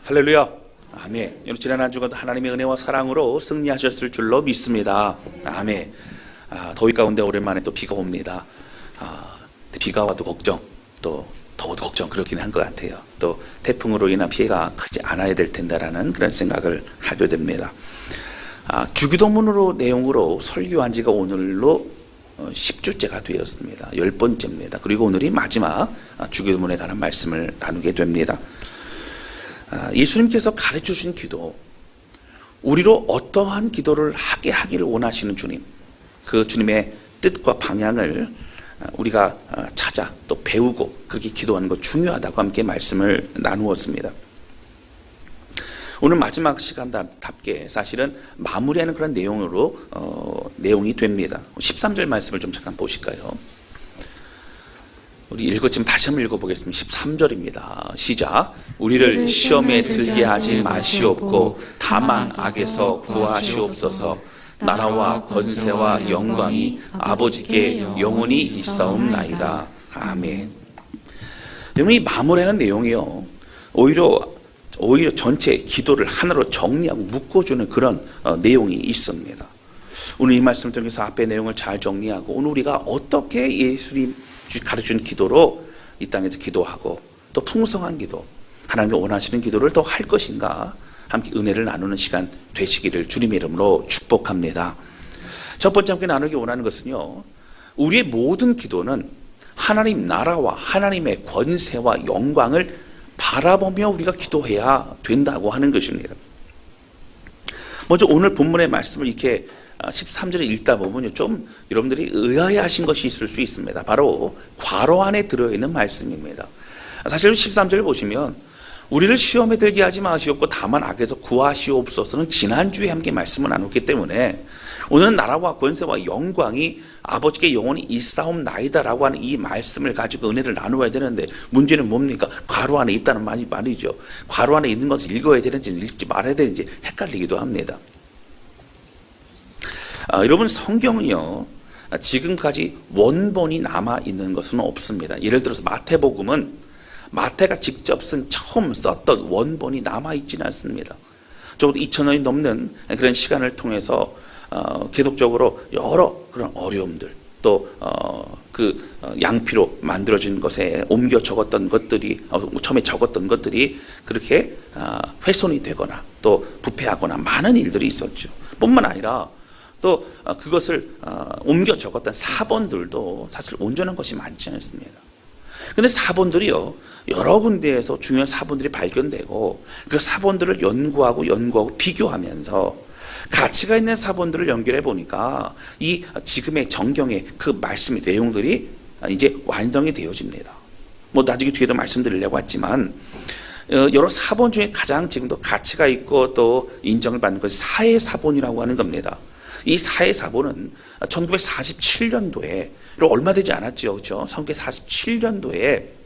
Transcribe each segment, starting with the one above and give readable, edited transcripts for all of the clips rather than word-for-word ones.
할렐루야. 아멘. 여러분 지난 한 주간 하나님의 은혜와 사랑으로 승리하셨을 줄로 믿습니다. 아멘. 더위 가운데 오랜만에 또 비가 옵니다. 비가 와도 걱정, 또 더워도 걱정 그렇긴 한 것 같아요. 또 태풍으로 인한 피해가 크지 않아야 될 텐데라는 그런 생각을 하게 됩니다. 주기도문으로 내용으로 설교한 지가 오늘로 10주째가 되었습니다. 10번째입니다. 그리고 오늘이 마지막 주기도문에 관한 말씀을 나누게 됩니다. 예수님께서 가르쳐 주신 기도, 우리로 어떠한 기도를 하게 하기를 원하시는 주님, 그 주님의 뜻과 방향을 우리가 찾아 또 배우고 그렇게 기도하는 것 중요하다고 함께 말씀을 나누었습니다. 오늘 마지막 시간답게 사실은 마무리하는 그런 내용으로 내용이 됩니다. 13절 말씀을 좀 잠깐 보실까요? 우리 지금 다시 한번 읽어보겠습니다. 13절입니다. 시작. 우리를 시험에 들게 하지 마시옵고 다만 악에서 구하시옵소서. 나라와 권세와 영광이 아버지께 영원히 있사옵나이다. 아멘. 이 마무리하는 내용이요, 오히려 전체 기도를 하나로 정리하고 묶어주는 그런 내용이 있습니다. 오늘 이 말씀을 통해서 앞의 내용을 잘 정리하고 오늘 우리가 어떻게 예수님 가르쳐준 기도로 이 땅에서 기도하고 또 풍성한 기도, 하나님이 원하시는 기도를 더 할 것인가 함께 은혜를 나누는 시간 되시기를 주님의 이름으로 축복합니다. 첫 번째 함께 나누기 원하는 것은요, 우리의 모든 기도는 하나님 나라와 하나님의 권세와 영광을 바라보며 우리가 기도해야 된다고 하는 것입니다. 먼저 오늘 본문의 말씀을 이렇게 13절에 읽다 보면 좀 여러분들이 의아해하신 것이 있을 수 있습니다. 바로 괄호 안에 들어있는 말씀입니다. 사실 13절을 보시면 우리를 시험에 들게 하지 마시옵고 다만 악에서 구하시옵소서는 지난주에 함께 말씀을 나눴기 때문에 오늘은 나라와 권세와 영광이 아버지께 영원히 있사옵나이다라고 하는 이 말씀을 가지고 은혜를 나누어야 되는데 문제는 뭡니까? 괄호 안에 있다는 말이죠. 괄호 안에 있는 것을 읽어야 되는지 읽지 말아야 되는지 헷갈리기도 합니다. 여러분, 성경은요 지금까지 원본이 남아있는 것은 없습니다. 예를 들어서 마태복음은 마태가 직접 처음 썼던 원본이 남아있지는 않습니다. 적어도 2000년이 넘는 그런 시간을 통해서 계속적으로 여러 그런 어려움들, 또 양피로 만들어진 것에 옮겨 적었던 것들이, 처음에 적었던 것들이 그렇게 훼손이 되거나 또 부패하거나 많은 일들이 있었죠. 뿐만 아니라 또 그것을 옮겨 적었던 사본들도 사실 온전한 것이 많지 않습니다. 근데 사본들이요, 여러 군데에서 중요한 사본들이 발견되고 그 사본들을 연구하고 비교하면서 가치가 있는 사본들을 연결해 보니까 이 지금의 정경의 그 말씀의 내용들이 이제 완성이 되어집니다. 나중에 뒤에도 말씀드리려고 했지만 여러 사본 중에 가장 지금도 가치가 있고 또 인정을 받는 것이 사해사본이라고 하는 겁니다. 이 사해사본은 1947년도에 얼마 되지 않았죠, 그렇죠? 1947년도에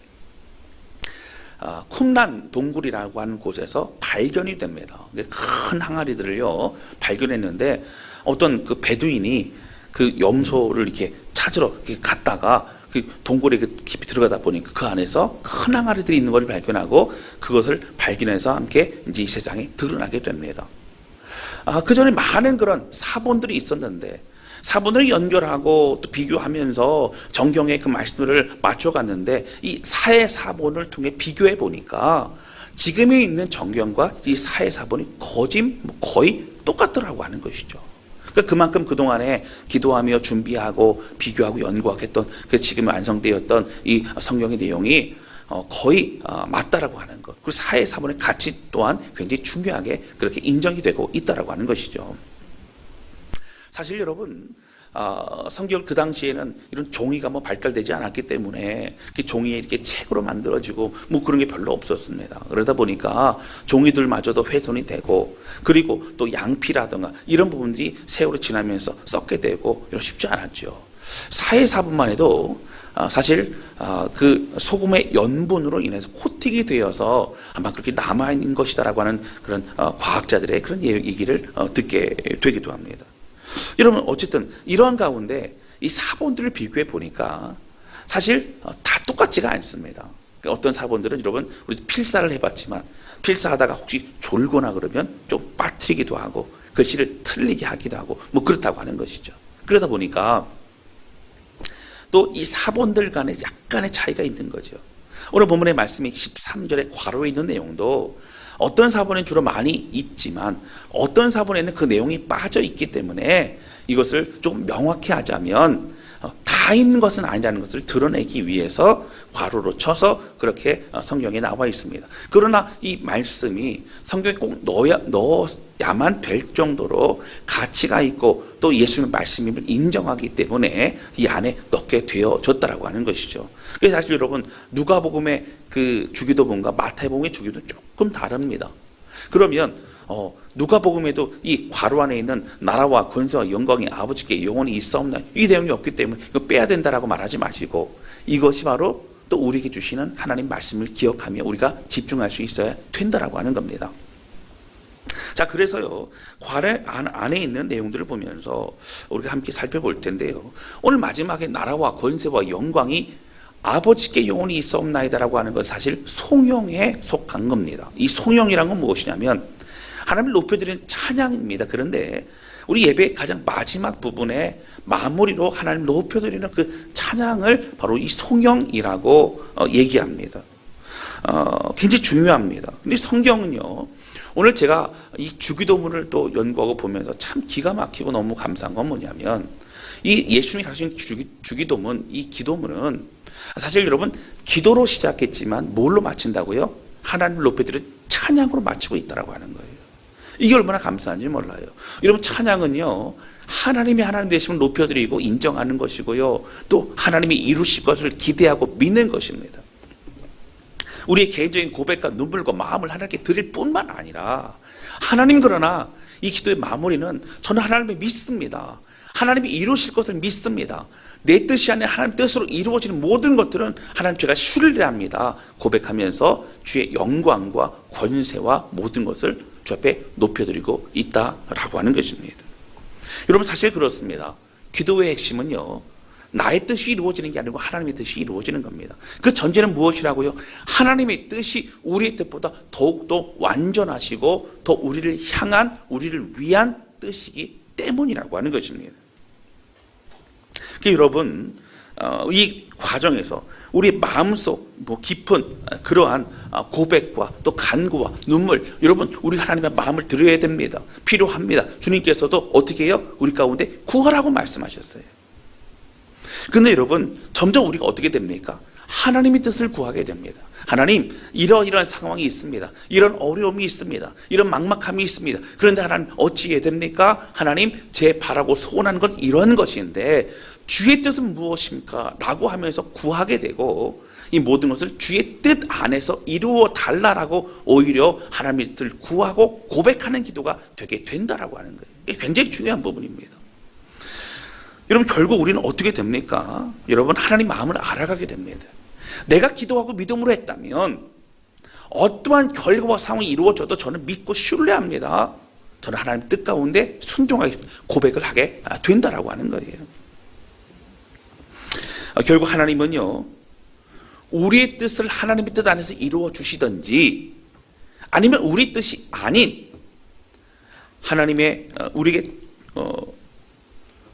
쿰란 동굴이라고 하는 곳에서 발견이 됩니다. 큰 항아리들을요 발견했는데 어떤 그 베두인이 그 염소를 이렇게 찾으러 갔다가 그 동굴에 깊이 들어가다 보니까 그 안에서 큰 항아리들이 있는 걸 발견하고 그것을 발견해서 함께 이제 이 세상에 드러나게 됩니다. 그 전에 많은 그런 사본들이 있었는데 사본을 연결하고 또 비교하면서 정경의 그 말씀을 맞춰갔는데 이 사해사본을 통해 비교해 보니까 지금에 있는 정경과 이 사해사본이 거의 똑같더라고 하는 것이죠. 그러니까 그만큼 그동안에 기도하며 준비하고 비교하고 연구했던 그 지금 완성되었던 이 성경의 내용이 거의 맞다라고 하는 것. 그리고 사해사본의 가치 또한 굉장히 중요하게 그렇게 인정이 되고 있다라고 하는 것이죠. 사실 여러분, 성경 그 당시에는 이런 종이가 발달되지 않았기 때문에 종이 이렇게 책으로 만들어지고 그런 게 별로 없었습니다. 그러다 보니까 종이들마저도 훼손이 되고 그리고 또 양피라든가 이런 부분들이 세월이 지나면서 썩게 되고 이런 쉽지 않았죠. 사해사본만 해도 사실 그 소금의 연분으로 인해서 코팅이 되어서 아마 그렇게 남아있는 것이다라고 하는 그런 과학자들의 그런 얘기를 듣게 되기도 합니다. 여러분, 어쨌든 이러한 가운데 이 사본들을 비교해 보니까 사실 다 똑같지가 않습니다. 어떤 사본들은 여러분 우리 필사를 해봤지만 필사하다가 혹시 졸거나 그러면 좀 빠뜨리기도 하고 글씨를 틀리게 하기도 하고 뭐 그렇다고 하는 것이죠. 그러다 보니까 또 이 사본들 간에 약간의 차이가 있는 거죠. 오늘 본문의 말씀이 13절에 괄호에 있는 내용도 어떤 사본에 주로 많이 있지만 어떤 사본에는 그 내용이 빠져 있기 때문에 이것을 조금 명확히 하자면 다 있는 것은 아니라는 것을 드러내기 위해서 괄호로 쳐서 그렇게 성경에 나와 있습니다. 그러나 이 말씀이 성경에 꼭 넣어야만 될 정도로 가치가 있고 또 예수님의 말씀임을 인정하기 때문에 이 안에 넣게 되어졌다라고 하는 것이죠. 그래서 사실 여러분 누가복음의 그 주기도문과 마태복음의 주기도는 조금 다릅니다. 그러면 누가복음에도 이 괄호 안에 있는 나라와 권세와 영광이 아버지께 영원히 있사옵나니 이 내용이 없기 때문에 이거 빼야 된다라고 말하지 마시고 이것이 바로 또 우리에게 주시는 하나님 말씀을 기억하며 우리가 집중할 수 있어야 된다라고 하는 겁니다. 자, 그래서요 괄호 안에 있는 내용들을 보면서 우리가 함께 살펴볼 텐데요. 오늘 마지막에 나라와 권세와 영광이 아버지께 영원히 있사옵나이다라고 하는 건 사실 송영에 속한 겁니다. 이 송영이란 건 무엇이냐면 하나님을 높여드리는 찬양입니다. 그런데 우리 예배의 가장 마지막 부분에 마무리로 하나님을 높여드리는 그 찬양을 바로 이 송영이라고 얘기합니다. 굉장히 중요합니다. 근데 성경은요, 오늘 제가 이 주기도문을 또 연구하고 보면서 참 기가 막히고 너무 감사한 건 뭐냐면 이 예수님이 가르치는 주기도문, 이 기도문은 사실 여러분 기도로 시작했지만 뭘로 마친다고요? 하나님을 높여드리는 찬양으로 마치고 있다라고 하는 거예요. 이게 얼마나 감사한지 몰라요. 여러분 찬양은요 하나님이 하나님 되심을 높여드리고 인정하는 것이고요 또 하나님이 이루실 것을 기대하고 믿는 것입니다. 우리의 개인적인 고백과 눈물과 마음을 하나님께 드릴 뿐만 아니라 하나님 그러나 이 기도의 마무리는 저는 하나님을 믿습니다. 하나님이 이루실 것을 믿습니다. 내 뜻이 아닌 하나님 뜻으로 이루어지는 모든 것들은 하나님 제가 신뢰합니다. 고백하면서 주의 영광과 권세와 모든 것을 주 앞에 높여드리고 있다라고 하는 것입니다. 여러분 사실 그렇습니다. 기도의 핵심은요 나의 뜻이 이루어지는 게 아니고 하나님의 뜻이 이루어지는 겁니다. 그 전제는 무엇이라고요? 하나님의 뜻이 우리의 뜻보다 더욱더 완전하시고 더 우리를 향한 우리를 위한 뜻이기 때문이라고 하는 것입니다. 여러분 이 과정에서 우리 마음속 깊은 그러한 고백과 또 간구와 눈물 여러분 우리 하나님의 마음을 드려야 됩니다. 필요합니다. 주님께서도 어떻게 해요? 우리 가운데 구하라고 말씀하셨어요. 근데 여러분 점점 우리가 어떻게 됩니까? 하나님의 뜻을 구하게 됩니다. 하나님 이러이러한 상황이 있습니다. 이런 어려움이 있습니다. 이런 막막함이 있습니다. 그런데 하나님 어찌 해야 됩니까? 하나님 제 바라고 소원하는 것 이런 것인데 주의 뜻은 무엇입니까? 라고 하면서 구하게 되고 이 모든 것을 주의 뜻 안에서 이루어 달라라고 오히려 하나님의 뜻을 구하고 고백하는 기도가 되게 된다라고 하는 거예요. 이게 굉장히 중요한 부분입니다. 여러분 결국 우리는 어떻게 됩니까? 여러분 하나님 마음을 알아가게 됩니다. 내가 기도하고 믿음으로 했다면 어떠한 결과와 상황이 이루어져도 저는 믿고 신뢰합니다. 저는 하나님 뜻 가운데 순종하게 고백을 하게 된다라고 하는 거예요. 결국 하나님은요 우리의 뜻을 하나님의 뜻 안에서 이루어 주시든지 아니면 우리 뜻이 아닌 하나님의 우리에게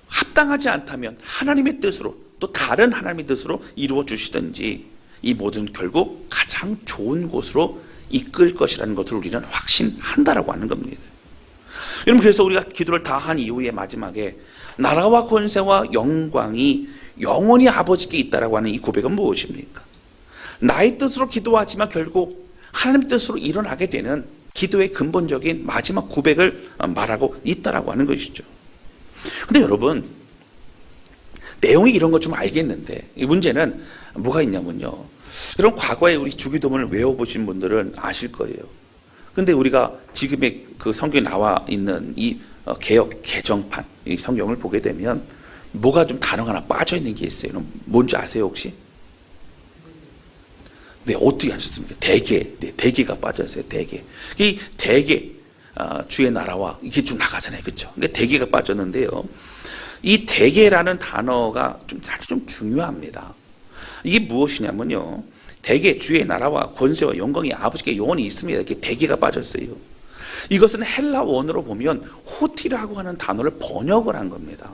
합당하지 않다면 하나님의 뜻으로 또 다른 하나님의 뜻으로 이루어 주시든지 이 모든 결국 가장 좋은 곳으로 이끌 것이라는 것을 우리는 확신한다라고 하는 겁니다. 여러분 그래서 우리가 기도를 다 한 이후에 마지막에 나라와 권세와 영광이 영원히 아버지께 있다라고 하는 이 고백은 무엇입니까? 나의 뜻으로 기도하지만 결국 하나님의 뜻으로 일어나게 되는 기도의 근본적인 마지막 고백을 말하고 있다라고 하는 것이죠. 근데 여러분 내용이 이런 것 좀 알겠는데 이 문제는 뭐가 있냐면요. 여러분 과거에 우리 주기도문을 외워보신 분들은 아실 거예요. 근데 우리가 지금의 그 성경에 나와 있는 이 개역 개정판 이 성경을 보게 되면 뭐가 좀 단어가 하나 빠져 있는 게 있어요. 뭔지 아세요 혹시? 네, 어떻게 하셨습니까? 대개, 네, 대개가 빠졌어요. 대개. 이 대개 주의 나라와 이게 좀 나가잖아요, 그렇죠? 근데 대개가 빠졌는데요. 이 대개라는 단어가 좀 사실 좀 중요합니다. 이게 무엇이냐면요. 대개 주의 나라와 권세와 영광이 아버지께 영원히 있습니다. 이렇게 대개가 빠졌어요. 이것은 헬라 원어로 보면 호티라고 하는 단어를 번역을 한 겁니다.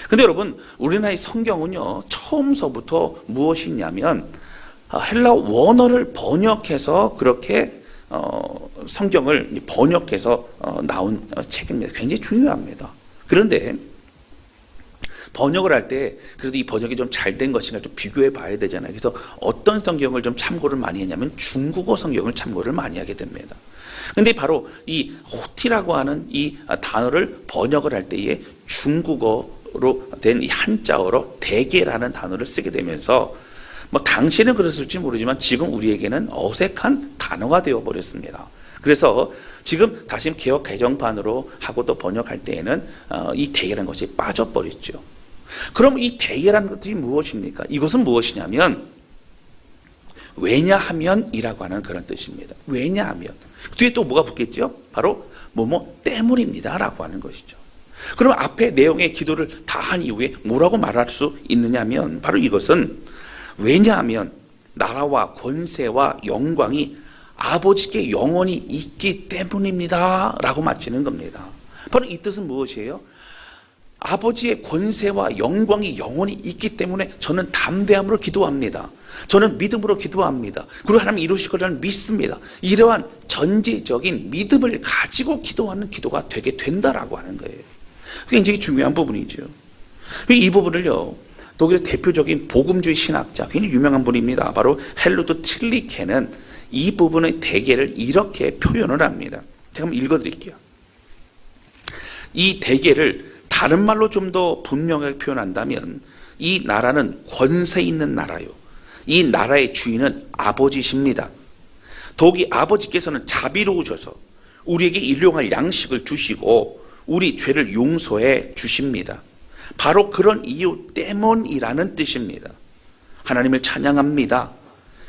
근데 여러분, 우리나라의 성경은요, 처음서부터 무엇이냐면 헬라 원어를 번역해서 그렇게 성경을 번역해서 나온 책입니다. 굉장히 중요합니다. 그런데 번역을 할 때 그래도 이 번역이 좀 잘 된 것인가 좀 비교해 봐야 되잖아요. 그래서 어떤 성경을 좀 참고를 많이 했냐면 중국어 성경을 참고를 많이 하게 됩니다. 근데 바로 이 호티라고 하는 이 단어를 번역을 할 때에 중국어로 된 이 한자어로 대개라는 단어를 쓰게 되면서 뭐 당시에는 그랬을지 모르지만 지금 우리에게는 어색한 단어가 되어 버렸습니다. 그래서 지금 다시 개역 개정판으로 하고 또 번역할 때에는 이 대개라는 것이 빠져버렸죠. 그럼 이 대개라는 것이 무엇입니까? 이것은 무엇이냐면 왜냐하면이라고 하는 그런 뜻입니다. 왜냐하면 뒤에 또 뭐가 붙겠죠? 바로 뭐뭐 때문입니다 라고 하는 것이죠. 그럼 앞에 내용의 기도를 다 한 이후에 뭐라고 말할 수 있느냐면 바로 이것은 왜냐하면 나라와 권세와 영광이 아버지께 영원히 있기 때문입니다 라고 마치는 겁니다. 바로 이 뜻은 무엇이에요? 아버지의 권세와 영광이 영원히 있기 때문에 저는 담대함으로 기도합니다. 저는 믿음으로 기도합니다. 그리고 하나님 이루실 거라는 믿습니다. 이러한 전제적인 믿음을 가지고 기도하는 기도가 되게 된다라고 하는 거예요. 굉장히 중요한 부분이죠. 이 부분을요, 독일의 대표적인 복음주의 신학자, 굉장히 유명한 분입니다. 바로 헬루트 틸리케는 이 부분의 대개를 이렇게 표현을 합니다. 제가 한번 읽어드릴게요. 이 대개를 다른 말로 좀 더 분명하게 표현한다면 이 나라는 권세 있는 나라요. 이 나라의 주인은 아버지십니다. 더욱이 아버지께서는 자비로우셔서 우리에게 일용할 양식을 주시고 우리 죄를 용서해 주십니다. 바로 그런 이유 때문이라는 뜻입니다. 하나님을 찬양합니다.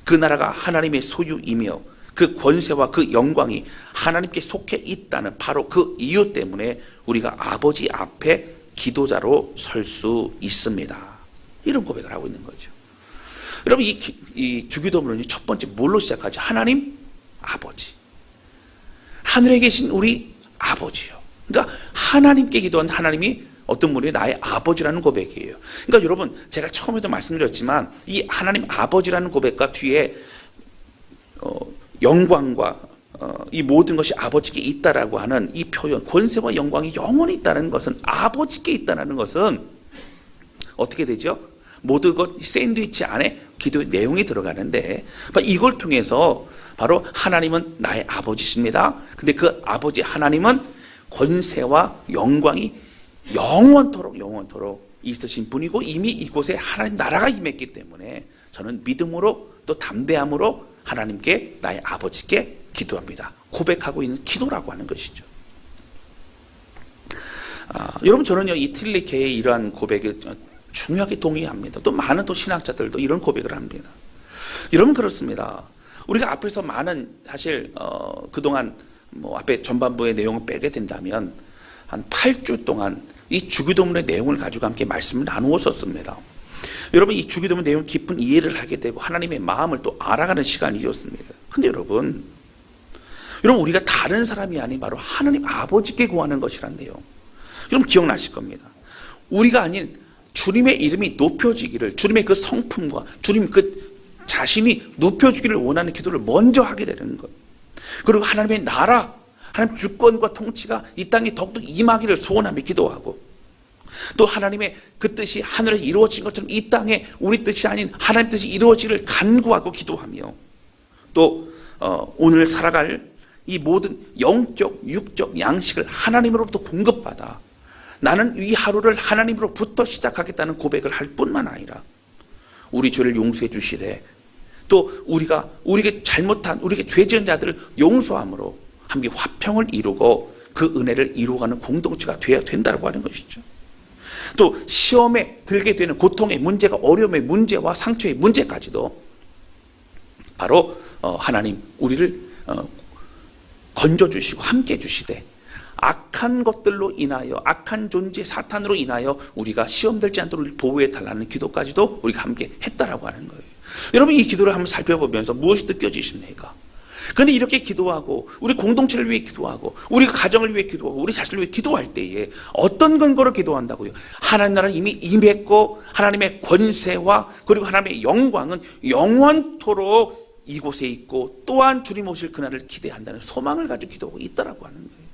그 나라가 하나님의 소유이며 그 권세와 그 영광이 하나님께 속해 있다는 바로 그 이유 때문에 우리가 아버지 앞에 기도자로 설 수 있습니다. 이런 고백을 하고 있는 거죠. 여러분, 이 주기도문은 첫 번째 뭘로 시작하죠? 하나님 아버지. 하늘에 계신 우리 아버지요. 그러니까 하나님께 기도한 하나님이 어떤 분이 나의 아버지라는 고백이에요. 그러니까 여러분, 제가 처음에도 말씀드렸지만 이 하나님 아버지라는 고백과 뒤에 영광과 이 모든 것이 아버지께 있다라고 하는 이 표현, 권세와 영광이 영원히 있다는 것은, 아버지께 있다는 것은 어떻게 되죠? 모든 것 샌드위치 안에 기도의 내용이 들어가는데 이걸 통해서 바로 하나님은 나의 아버지십니다. 근데 그 아버지 하나님은 권세와 영광이 영원토록 있으신 분이고 이미 이곳에 하나님 나라가 임했기 때문에 저는 믿음으로 또 담대함으로 하나님께, 나의 아버지께 기도합니다. 고백하고 있는 기도라고 하는 것이죠. 여러분, 저는요 이 틸리케의 이러한 고백에 중요하게 동의합니다. 또 많은 또 신학자들도 이런 고백을 합니다. 여러분, 그렇습니다. 우리가 앞에서 많은 사실 그동안 뭐 앞에 전반부의 내용을 빼게 된다면 한 8주 동안 이 주기도문의 내용을 가지고 함께 말씀을 나누었었습니다. 여러분, 이 주기도문 내용 깊은 이해를 하게 되고 하나님의 마음을 또 알아가는 시간이었습니다. 근데 여러분 우리가 다른 사람이 아닌 바로 하나님 아버지께 구하는 것이란 내용, 여러분 기억나실 겁니다. 우리가 아닌 주님의 이름이 높여지기를, 주님의 그 성품과 주님 그 자신이 높여지기를 원하는 기도를 먼저 하게 되는 것, 그리고 하나님의 나라, 하나님 주권과 통치가 이 땅에 더욱더 임하기를 소원하며 기도하고, 또 하나님의 그 뜻이 하늘에서 이루어진 것처럼 이 땅에 우리 뜻이 아닌 하나님 뜻이 이루어지기를 간구하고 기도하며, 또 오늘 살아갈 이 모든 영적, 육적 양식을 하나님으로부터 공급받아 나는 이 하루를 하나님으로부터 시작하겠다는 고백을 할 뿐만 아니라 우리 죄를 용서해 주시되 또 우리에게 잘못한, 우리에게 죄 지은 자들을 용서함으로 함께 화평을 이루고 그 은혜를 이루어가는 공동체가 되어야 된다고 하는 것이죠. 또 시험에 들게 되는 고통의 문제가, 어려움의 문제와 상처의 문제까지도 바로 하나님 우리를 건져주시고 함께 해주시되 악한 것들로 인하여, 악한 존재 사탄으로 인하여 우리가 시험들지 않도록 보호해 달라는 기도까지도 우리가 함께 했다라고 하는 거예요. 여러분, 이 기도를 한번 살펴보면서 무엇이 느껴지십니까? 그런데 이렇게 기도하고 우리 공동체를 위해 기도하고 우리 가정을 위해 기도하고 우리 자신을 위해 기도할 때에 어떤 근거로 기도한다고요? 하나님 나라는 이미 임했고 하나님의 권세와 그리고 하나님의 영광은 영원토록 이곳에 있고 또한 주님 오실 그날을 기대한다는 소망을 가지고 기도하고 있다라고 하는 거예요.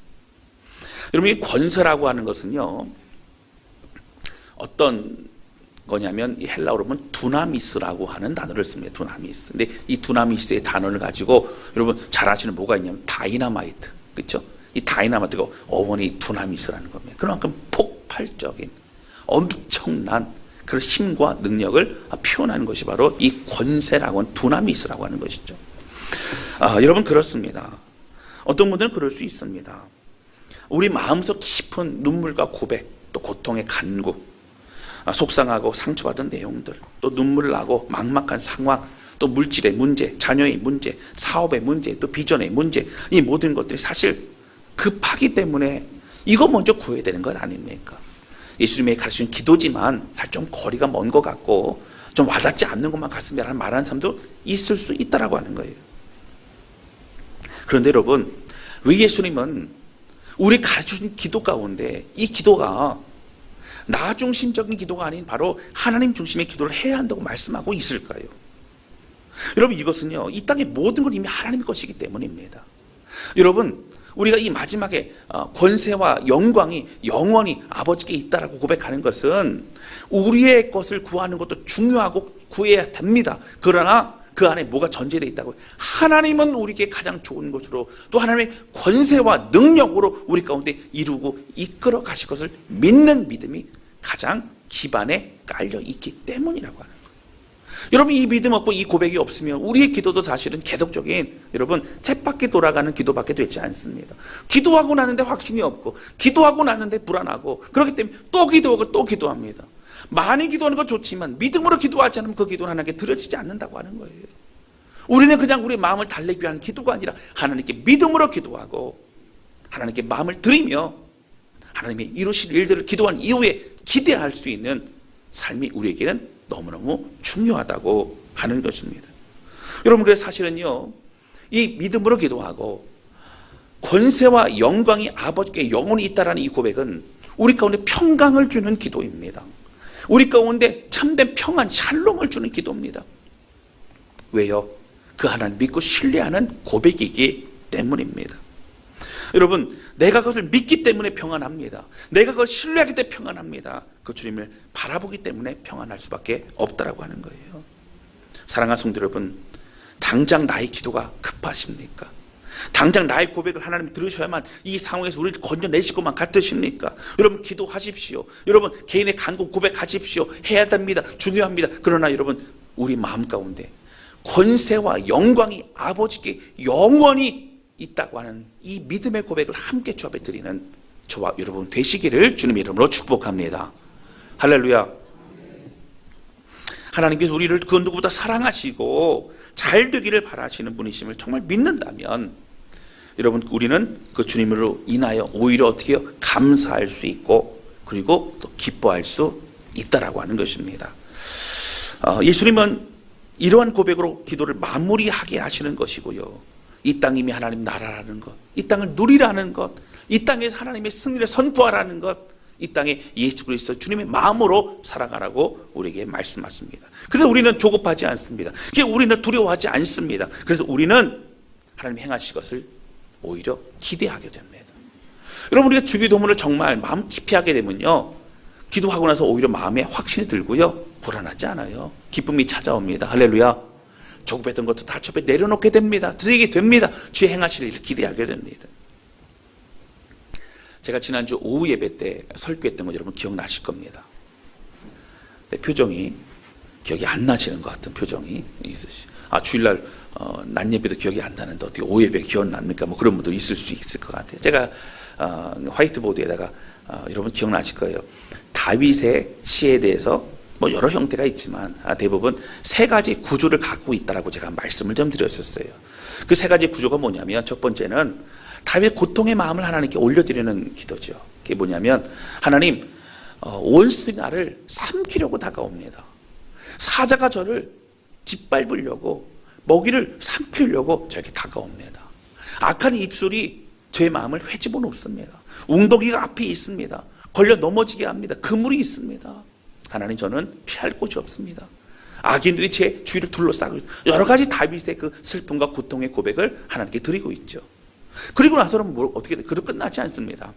여러분, 이 권세라고 하는 것은요, 어떤 거냐면 이 헬라어로 보면 두나미스라고 하는 단어를 씁니다. 두나미스. 근데 이 두나미스의 단어를 가지고 여러분 잘 아시는 뭐가 있냐면 다이나마이트. 그렇죠? 이 다이나마이트가 어원이 두나미스라는 겁니다. 그만큼 폭발적인 엄청난 그런 힘과 능력을 표현하는 것이 바로 이 권세라고 하는 두나미스라고 하는 것이죠. 여러분, 그렇습니다. 어떤 분들은 그럴 수 있습니다. 우리 마음속 깊은 눈물과 고백, 또 고통의 간구, 속상하고 상처받은 내용들, 또 눈물 나고 막막한 상황, 또 물질의 문제, 자녀의 문제, 사업의 문제, 또 비전의 문제, 이 모든 것들이 사실 급하기 때문에 이거 먼저 구해야 되는 것 아닙니까? 예수님이 가르치는 기도지만 사실 좀 거리가 먼 것 같고 좀 와닿지 않는 것만 같습니다라는 말하는 사람도 있을 수 있다라고 하는 거예요. 그런데 여러분, 왜 예수님은 우리 가르쳐주신 기도 가운데 이 기도가 나 중심적인 기도가 아닌 바로 하나님 중심의 기도를 해야 한다고 말씀하고 있을까요? 여러분, 이것은요, 이 땅의 모든 걸 이미 하나님의 것이기 때문입니다. 여러분, 우리가 이 마지막에 권세와 영광이 영원히 아버지께 있다라고 고백하는 것은 우리의 것을 구하는 것도 중요하고 구해야 됩니다. 그러나 그 안에 뭐가 전제되어 있다고? 하나님은 우리에게 가장 좋은 것으로 또 하나님의 권세와 능력으로 우리 가운데 이루고 이끌어 가실 것을 믿는 믿음이 가장 기반에 깔려 있기 때문이라고 하는 거예요. 여러분, 이 믿음 없고 이 고백이 없으면 우리의 기도도 사실은 계속적인 여러분 쳇바퀴 돌아가는 기도밖에 되지 않습니다. 기도하고 나는데 확신이 없고 기도하고 나는데 불안하고 그렇기 때문에 또 기도하고 또 기도합니다. 많이 기도하는 건 좋지만 믿음으로 기도하지 않으면 그 기도는 하나님께 들어지지 않는다고 하는 거예요. 우리는 그냥 우리 마음을 달래기 위한 기도가 아니라 하나님께 믿음으로 기도하고 하나님께 마음을 드리며 하나님이 이루실 일들을 기도한 이후에 기대할 수 있는 삶이 우리에게는 너무너무 중요하다고 하는 것입니다. 여러분, 그래서 사실은요, 이 믿음으로 기도하고 권세와 영광이 아버지께 영원히 있다라는 이 고백은 우리 가운데 평강을 주는 기도입니다. 우리 가운데 참된 평안, 샬롬을 주는 기도입니다. 왜요? 그 하나님 믿고 신뢰하는 고백이기 때문입니다. 여러분, 내가 그것을 믿기 때문에 평안합니다. 내가 그걸 신뢰하기 때문에 평안합니다. 그 주님을 바라보기 때문에 평안할 수밖에 없다라고 하는 거예요. 사랑하는 성도 여러분, 당장 나의 기도가 급하십니까? 당장 나의 고백을 하나님 들으셔야만 이 상황에서 우리를 건져내실 것만 같으십니까? 여러분, 기도하십시오. 여러분, 개인의 간구 고백하십시오. 해야 됩니다. 중요합니다. 그러나 여러분, 우리 마음 가운데 권세와 영광이 아버지께 영원히 있다고 하는 이 믿음의 고백을 함께 주 앞에 드리는 저와 여러분 되시기를 주님의 이름으로 축복합니다. 할렐루야. 하나님께서 우리를 그 누구보다 사랑하시고 잘 되기를 바라시는 분이심을 정말 믿는다면 여러분, 우리는 그 주님으로 인하여 오히려 어떻게 해요? 감사할 수 있고 그리고 또 기뻐할 수 있다라고 하는 것입니다. 예수님은 이러한 고백으로 기도를 마무리하게 하시는 것이고요. 이 땅이 이미 하나님 나라라는 것, 이 땅을 누리라는 것, 이 땅에서 하나님의 승리를 선포하라는 것, 이 땅에 예수 그리스도 주님의 마음으로 살아가라고 우리에게 말씀하십니다. 그래서 우리는 조급하지 않습니다. 우리는 두려워하지 않습니다. 그래서 우리는 하나님 행하실 것을 오히려 기대하게 됩니다. 여러분, 우리가 주기도문을 정말 마음 깊이 하게 되면요, 기도하고 나서 오히려 마음에 확신이 들고요, 불안하지 않아요. 기쁨이 찾아옵니다. 할렐루야. 조급했던 것도 다 주 앞에 내려놓게 됩니다. 드리게 됩니다. 주의 행하실 일을 기대하게 됩니다. 제가 지난주 오후 예배 때 설교했던 거 여러분 기억나실 겁니다. 내 표정이 기억이 안 나시는 것 같은 표정이 있으시죠. 주일날 낮 예배도 기억이 안 나는데 어떻게 오후 예배 기억납니까? 뭐 그런 분도 있을 수 있을 것 같아요. 제가 화이트보드에다가 여러분 기억나실 거예요. 다윗의 시에 대해서 뭐 여러 형태가 있지만 대부분 세 가지 구조를 갖고 있다라고 제가 말씀을 좀 드렸었어요. 그 세 가지 구조가 뭐냐면 첫 번째는 다윗의 고통의 마음을 하나님께 올려드리는 기도죠. 그게 뭐냐면 하나님, 원수들이 나를 삼키려고 다가옵니다. 사자가 저를 짓밟으려고 먹이를 삼키려고 저에게 다가옵니다. 악한 입술이 제 마음을 헤집어 놓습니다. 웅덩이가 앞에 있습니다. 걸려 넘어지게 합니다. 그물이 있습니다. 하나님, 저는 피할 곳이 없습니다. 악인들이 제 주위를 둘러싸고 있고 여러 가지 다윗의 그 슬픔과 고통의 고백을 하나님께 드리고 있죠. 그리고 나서는 어떻게 돼? 그도 끝나지 않습니다.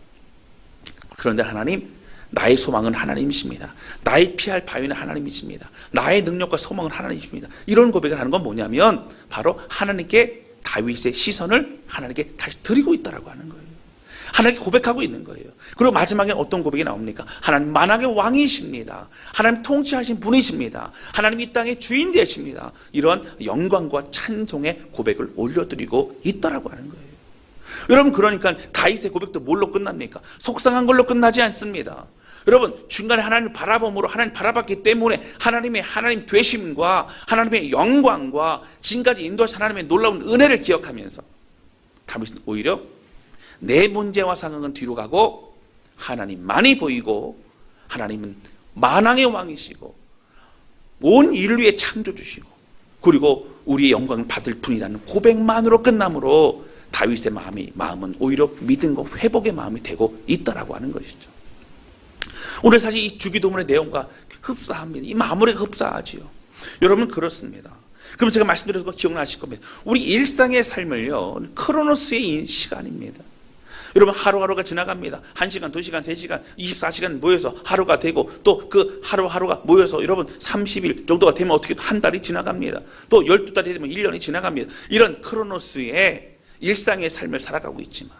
그런데 하나님, 나의 소망은 하나님이십니다. 나의 피할 바위는 하나님이십니다. 나의 능력과 소망은 하나님이십니다. 이런 고백을 하는 건 뭐냐면 바로 하나님께 다윗의 시선을 하나님께 다시 드리고 있다라고 하는 거예요. 하나님께 고백하고 있는 거예요. 그리고 마지막에 어떤 고백이 나옵니까? 하나님 만왕의 왕이십니다. 하나님 통치하신 분이십니다. 하나님 이 땅의 주인 되십니다. 이런 영광과 찬송의 고백을 올려드리고 있다라고 하는 거예요. 여러분, 그러니까 다윗의 고백도 뭘로 끝납니까? 속상한 걸로 끝나지 않습니다. 여러분, 중간에 하나님을 바라봄으로 하나님 바라봤기 때문에 하나님 되심과 하나님의 영광과 지금까지 인도하신 하나님의 놀라운 은혜를 기억하면서 다윗은 오히려 내 문제와 상황은 뒤로 가고 하나님만이 보이고 하나님은 만왕의 왕이시고 온 인류의 창조주시고 그리고 우리의 영광을 받을 분이라는 고백만으로 끝남으로 다윗의 마음은 오히려 믿음과 회복의 마음이 되고 있다라고 하는 것이죠. 오늘 사실 이 주기도문의 내용과 흡사합니다. 이 마무리가 흡사하지요. 여러분, 그렇습니다. 그럼 제가 말씀드린 거 기억나실 겁니다. 우리 일상의 삶을요, 크로노스의 시간입니다. 여러분, 하루하루가 지나갑니다. 1시간, 2시간, 3시간, 24시간 모여서 하루가 되고 또 그 하루하루가 모여서 여러분 30일 정도가 되면 어떻게 한 달이 지나갑니다. 또 12달이 되면 1년이 지나갑니다. 이런 크로노스의 일상의 삶을 살아가고 있지만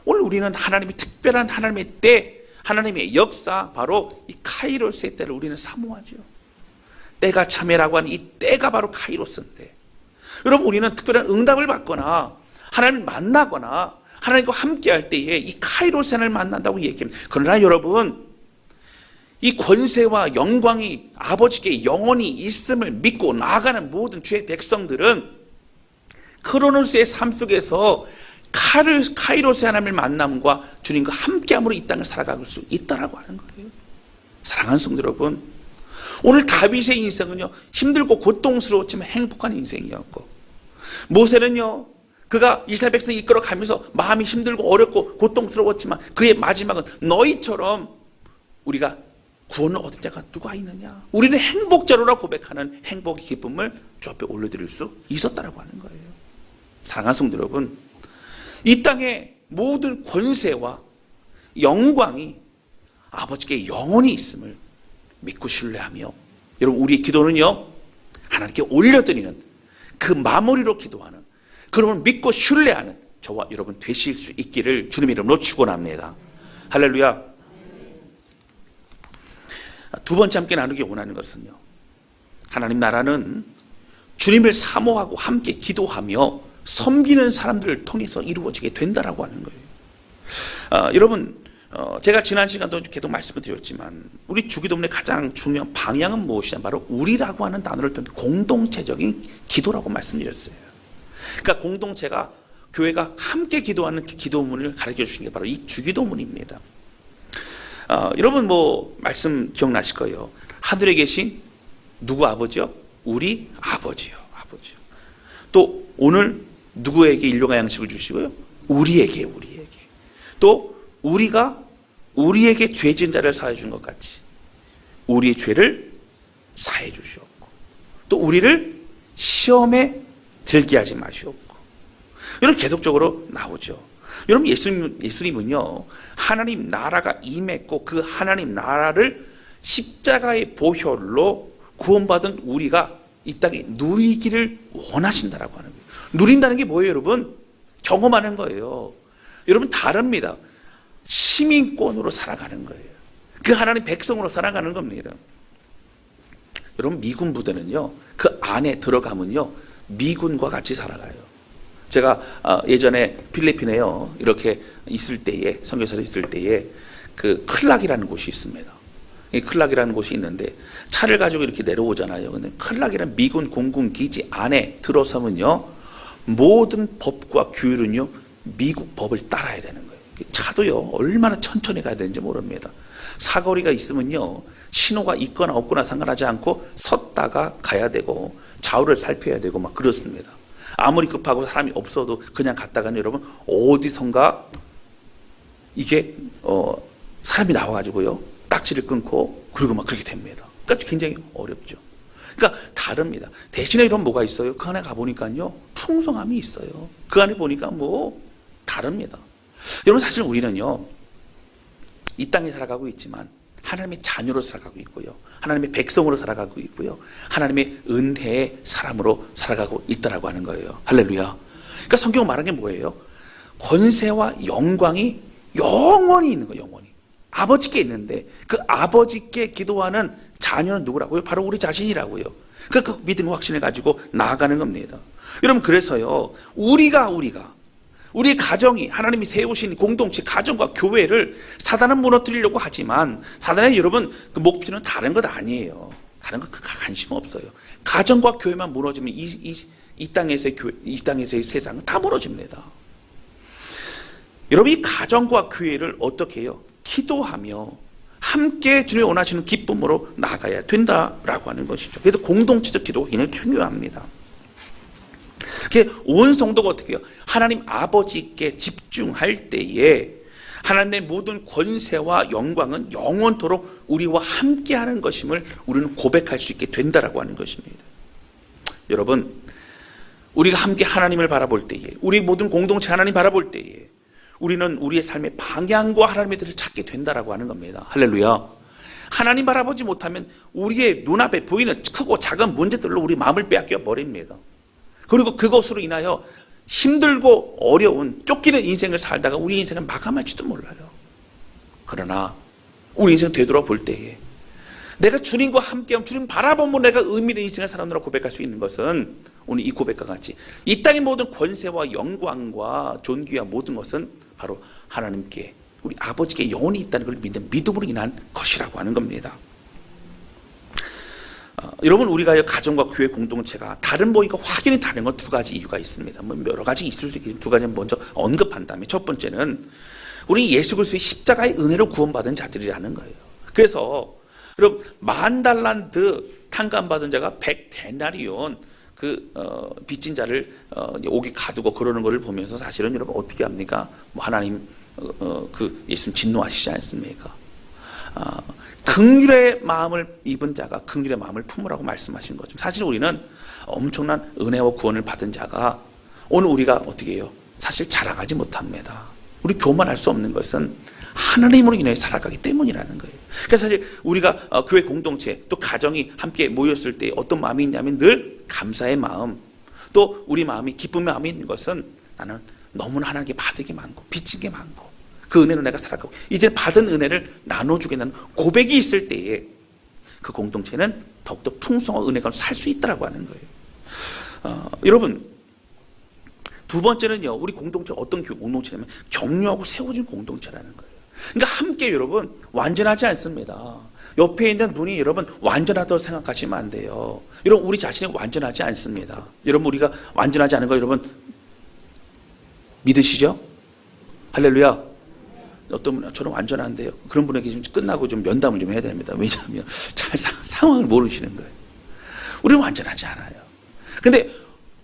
오늘 우리는 하나님의 특별한 하나님의 때, 하나님의 역사, 바로 이 카이로스의 때를 우리는 사모하죠. 때가 참회라고 하는 이 때가 바로 카이로스인데, 여러분, 우리는 특별한 응답을 받거나 하나님을 만나거나 하나님과 함께할 때에 이 카이로스를 만난다고 얘기합니다. 그러나 여러분, 이 권세와 영광이 아버지께 영원히 있음을 믿고 나아가는 모든 주의 백성들은 크로노스의 삶 속에서 카이로스의 하나님을 만남과 주님과 함께함으로 이 땅을 살아갈 수 있다라고 하는 거예요. 사랑하는 성도 여러분, 오늘 다윗의 인생은요, 힘들고 고통스러웠지만 행복한 인생이었고, 모세는요, 그가 이스라엘 백성 이끌어가면서 마음이 힘들고 어렵고 고통스러웠지만 그의 마지막은 너희처럼 우리가 구원을 얻은 자가 누가 있느냐, 우리는 행복자로라 고백하는 행복의 기쁨을 주 앞에 올려드릴 수 있었다라고 하는 거예요. 사랑하는 성도 여러분, 이 땅의 모든 권세와 영광이 아버지께 영원히 있음을 믿고 신뢰하며, 여러분, 우리의 기도는요, 하나님께 올려드리는 그 마무리로 기도하는, 그러면 믿고 신뢰하는 저와 여러분 되실 수 있기를 주님의 이름으로 축원합니다. 할렐루야. 두 번째 함께 나누기 원하는 것은요, 하나님 나라는 주님을 사모하고 함께 기도하며 섬기는 사람들을 통해서 이루어지게 된다라고 하는 거예요. 여러분, 제가 지난 시간도 계속 말씀을 드렸지만 우리 주기도문의 가장 중요한 방향은 무엇이냐, 바로 우리라고 하는 단어를 통해 공동체적인 기도라고 말씀드렸어요. 그러니까 공동체가, 교회가 함께 기도하는 그 기도문을 가르쳐 주신 게 바로 이 주기도문입니다. 여러분, 말씀 기억나실 거예요. 하늘에 계신 누구 아버지요? 우리 아버지요. 아버지요. 또 오늘 누구에게 일용할 양식을 주시고요? 우리에게. 또 우리가 우리에게 죄 지은 자를 사해 준 것 같이 우리의 죄를 사해 주시옵고, 또 우리를 시험에 들게 하지 마시옵고. 여러분, 계속적으로 나오죠. 여러분, 예수님은요, 하나님 나라가 임했고 그 하나님 나라를 십자가의 보혈로 구원받은 우리가 이 땅에 누리기를 원하신다라고 하는 거예요. 누린다는 게 뭐예요, 여러분? 경험하는 거예요. 여러분, 다릅니다. 시민권으로 살아가는 거예요. 그 하나님 백성으로 살아가는 겁니다. 여러분, 미군 부대는요, 그 안에 들어가면요, 미군과 같이 살아가요. 제가 예전에 필리핀에요, 이렇게 있을 때에, 선교사로 있을 때에 그 클락이라는 곳이 있습니다. 이 클락이라는 곳이 있는데 차를 가지고 이렇게 내려오잖아요. 근데 클락이라는 미군 공군 기지 안에 들어서면요, 모든 법과 규율은요, 미국 법을 따라야 되는 거예요. 차도요 얼마나 천천히 가야 되는지 모릅니다. 사거리가 있으면요 신호가 있거나 없거나 상관하지 않고 섰다가 가야 되고 좌우를 살펴야 되고 막 그렇습니다. 아무리 급하고 사람이 없어도 그냥 갔다가는 여러분 어디선가 이게 사람이 나와가지고요 딱지를 끊고 그리고 막 그렇게 됩니다. 그러니까 굉장히 어렵죠. 그러니까 다릅니다. 대신에 이런 뭐가 있어요? 그 안에 가보니까요 풍성함이 있어요. 그 안에 보니까 뭐 다릅니다. 여러분 사실 우리는요 이 땅에 살아가고 있지만 하나님의 자녀로 살아가고 있고요, 하나님의 백성으로 살아가고 있고요, 하나님의 은혜의 사람으로 살아가고 있다라고 하는 거예요. 할렐루야. 그러니까 성경 말하는 게 뭐예요? 권세와 영광이 영원히 있는 거예요. 영원히 아버지께 있는데 그 아버지께 기도하는 자녀는 누구라고요? 바로 우리 자신이라고요. 그러니까 그 믿음의 확신을 가지고 나아가는 겁니다. 여러분 그래서요 우리 가정이 하나님이 세우신 공동체 가정과 교회를 사단은 무너뜨리려고 하지만 사단의 여러분 그 목표는 다른 것 아니에요. 다른 거 관심 없어요. 가정과 교회만 무너지면 이 땅에서의 교회, 이 땅에서의 세상은 다 무너집니다. 여러분 이 가정과 교회를 어떻게 해요? 기도하며 함께 주님이 원하시는 기쁨으로 나가야 된다라고 하는 것이죠. 그래서 공동체적 기도가 굉장히 중요합니다. 온 성도가 어떻게 해요? 하나님 아버지께 집중할 때에 하나님의 모든 권세와 영광은 영원토록 우리와 함께하는 것임을 우리는 고백할 수 있게 된다라고 하는 것입니다. 여러분 우리가 함께 하나님을 바라볼 때에 우리 모든 공동체 하나님 바라볼 때에 우리는 우리의 삶의 방향과 하나님의 뜻을 찾게 된다라고 하는 겁니다. 할렐루야. 하나님 바라보지 못하면 우리의 눈앞에 보이는 크고 작은 문제들로 우리 마음을 빼앗겨 버립니다. 그리고 그것으로 인하여 힘들고 어려운 쫓기는 인생을 살다가 우리 인생을 마감할지도 몰라요. 그러나 우리 인생 되돌아볼 때에 내가 주님과 함께하면 주님 바라보면 내가 의미 있는 인생을 살아오느라 고백할 수 있는 것은 오늘 이 고백과 같이 이 땅의 모든 권세와 영광과 존귀와 모든 것은 바로 하나님께 우리 아버지께 영원히 있다는 걸 믿는 믿음으로 인한 것이라고 하는 겁니다. 여러분 우리가 가정과 교회 공동체가 다른 모임과 확연히 다른 건 두 가지 이유가 있습니다. 뭐 여러 가지 있을 수 있겠지만 두 가지는 먼저 언급한 다음에 첫 번째는 우리 예수 그리스도의 십자가의 은혜로 구원받은 자들이라는 거예요. 그래서 여러분 10,000달란트 탕감받은 자가 100데나리온 빚진 자를 옥에 가두고 그러는 것을 보면서 사실은 여러분 어떻게 합니까? 뭐 하나님 예수님 진노하시지 않습니까? 긍휼의 마음을 입은 자가 긍휼의 마음을 품으라고 말씀하신 거죠. 사실 우리는 엄청난 은혜와 구원을 받은 자가 오늘 우리가 어떻게 해요? 사실 자라가지 못합니다. 우리 교만할 수 없는 것은 하나님으로 인해 살아가기 때문이라는 거예요. 그래서 사실 우리가 교회 공동체 또 가정이 함께 모였을 때 어떤 마음이 있냐면 늘 감사의 마음, 또 우리 마음이 기쁨의 마음이 있는 것은 나는 너무나 하나님께 받은 게 많고 빚진 게 많고 그 은혜로 내가 살아가고 이제 받은 은혜를 나눠주겠다는 고백이 있을 때에 그 공동체는 더욱더 풍성한 은혜가 살 수 있다고 하는 거예요. 여러분 두 번째는요, 우리 공동체 어떤 공동체냐면 격려하고 세워진 공동체라는 거예요. 그러니까 함께 여러분 완전하지 않습니다. 옆에 있는 분이 여러분 완전하다고 생각하시면 안 돼요. 여러분 우리 자신이 완전하지 않습니다. 여러분 우리가 완전하지 않은 거 여러분 믿으시죠? 할렐루야. 어떤 분은 저는 완전한데요. 그런 분에게 좀 끝나고 좀 면담을 좀 해야 됩니다. 왜냐하면 잘 상황을 모르시는 거예요. 우리는 완전하지 않아요. 근데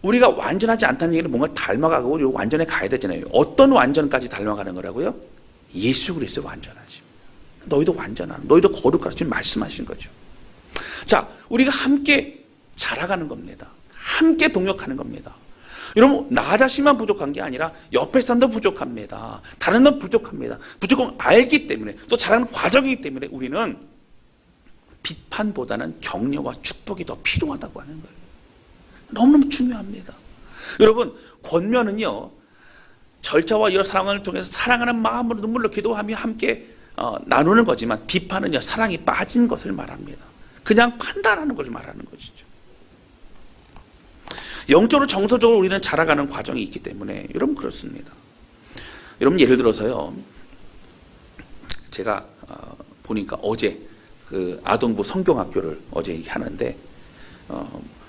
우리가 완전하지 않다는 얘기는 뭔가 닮아가고 완전에 가야 되잖아요. 어떤 완전까지 닮아가는 거라고요? 예수 그리스도 완전하십니다. 너희도 완전하라. 너희도 거룩하라. 지금 말씀하신 거죠. 자, 우리가 함께 자라가는 겁니다. 함께 동역하는 겁니다. 여러분 나 자신만 부족한 게 아니라 옆에 사람도 부족합니다. 다른 건 부족합니다. 무조건 알기 때문에 또 자라는 과정이기 때문에 우리는 비판보다는 격려와 축복이 더 필요하다고 하는 거예요. 너무너무 중요합니다. 여러분 권면은요 절차와 여러 상황을 통해서 사랑하는 마음으로 눈물로 기도하며 함께 나누는 거지만 비판은요 사랑이 빠진 것을 말합니다. 그냥 판단하는 것을 말하는 것이죠. 영적으로 정서적으로 우리는 자라가는 과정이 있기 때문에 여러분 그렇습니다. 여러분 예를 들어서요, 제가 보니까 어제 그 아동부 성경학교를 어제 하는데